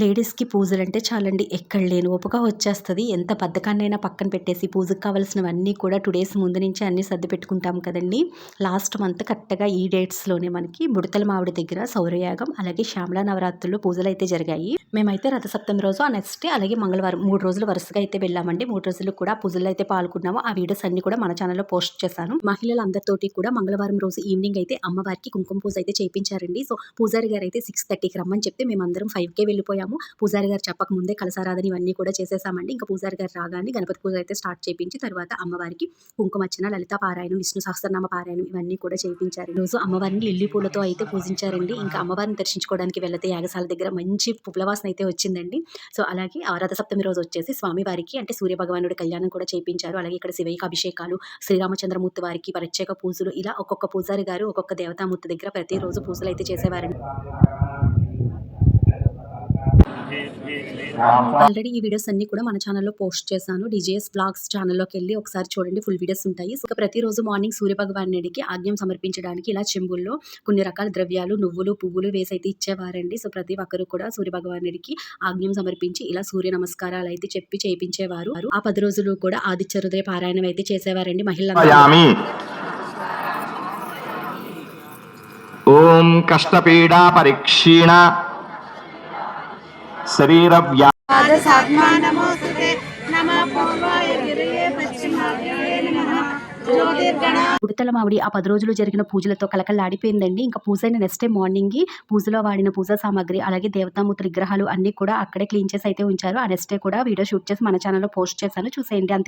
లేడీస్‌కి పూజలంటే చాలండి ఎక్కడ లేని ఓపిక వచ్చేస్తది. ఎంత బద్ధకాన్నైనా పక్కన పెట్టేసి పూజకి కావాల్సినవన్నీ కూడా 2 డేస్ ముందు నుంచే అన్నీ సర్ది పెట్టుకుంటాం కదండీ! లాస్ట్ మంత్ కరెక్ట్‌గా ఈ డేట్స్‌లోనే మనకి బుడతల మావిడి దగ్గర సౌరయాగం, అలాగే శ్యామలా నవరాత్రులు పూజలైతే జరిగాయి. మేమైతే రథసప్తమి రోజు ఆ నెక్స్ట్ డే అలాగే మంగళవారం 3 రోజులు వరుసగా అయితే వెళ్ళామండి. 3 రోజులు కూడా పూజల్లో అయితే పాల్గొన్నాము. ఆ వీడియోస్ అన్నీ కూడా మన ఛానెల్‌లో పోస్ట్ చేశాను. మహిళలందరితోటి కూడా మంగళవారం రోజు ఈవినింగ్ అయితే అమ్మవారికి కుంకుమ పూజ అయితే చేపించారండి. సో, పూజారి గారైతే 6:30కి రమ్మని చెప్తే మేమందరం 5కే వెళ్ళిపోయాము. పూజారి గారు చెప్పక ముందే కలశారాధన ఇవన్నీ కూడా చేసేసామండి. ఇంకా పూజారి గారు రాగానే గణపతి పూజ అయితే స్టార్ట్ చేపించి తర్వాత అమ్మవారికి కుంకుమార్చన, లలితా పారాయణం, విష్ణు సహస్రనామ పారాయణం ఇవన్నీ కూడా చేయించారు. ఈ రోజు అమ్మవారిని లిల్లీ పూలతో అయితే పూజించారండి. ఇంకా అమ్మవారిని దర్శించుకోవడానికి వెళ్తే యాగశాల దగ్గర మంచి పువ్వుల వాసన అయితే వచ్చిందండి. సో, అలాగే ఆ రథసప్తమి రోజు వచ్చేసి స్వామివారికి అంటే సూర్య భగవానుడి కళ్యాణం కూడా చేయించారు. అలాగే ఇక్కడ శివయ్యకి అభిషేకాలు, శ్రీరామచంద్రమూర్తి వారికి ప్రత్యేక పూజలు ఇలా ఒక్కొక్క పూజారి గారు ఒక్కొక్క దేవతామూర్తి దగ్గర ప్రతిరోజు పూజలు అయితే చేసేవారండి. ఆల్రెడీ ఈ వీడియోస్ అన్ని కూడా మన ఛానల్లో పోస్ట్ చేశాను. డీజేఎస్ బ్లాగ్స్ ఛానల్లోకి వెళ్ళి ఒకసారి చూడండి, ఫుల్ వీడియోస్ ఉంటాయి. సో, ప్రతిరోజు మార్నింగ్ సూర్య భగవానుడికి ఆజ్ఞం సమర్పించడానికి ఇలా చెంబుల్లో కొన్ని రకాల ద్రవ్యాలు, నువ్వులు, పువ్వులు వేసి అయితే ఇచ్చేవారండి. సో, ప్రతి ఒక్కరు కూడా సూర్య భగవానుడికి ఆజ్ఞం సమర్పించి ఇలా సూర్య నమస్కారాలు అయితే చెప్పి చేయించేవారు. ఆ 10 రోజులు కూడా ఆదిత్య హృదయ పారాయణం అయితే చేసేవారండి మహిళలందరూ. ఓం కష్టపీడా పరీక్షీణ శరీర బుడతల మావిడి ఆ 10 రోజులు జరిగిన పూజలతో కలకల్లాడిపోయిందండి. ఇంకా పూజ అయిన నెక్స్ట్ డే మార్నింగ్ పూజలో వాడిన పూజా సామాగ్రి అలాగే దేవతామూర్తి విగ్రహాలు అన్ని కూడా అక్కడే క్లీన్ చేసి అయితే ఉంచారు. ఆ నెక్స్ట్ డే కూడా వీడియో షూట్ చేసి మన ఛానల్లో పోస్ట్ చేశాను, చూసేయండి అంతే.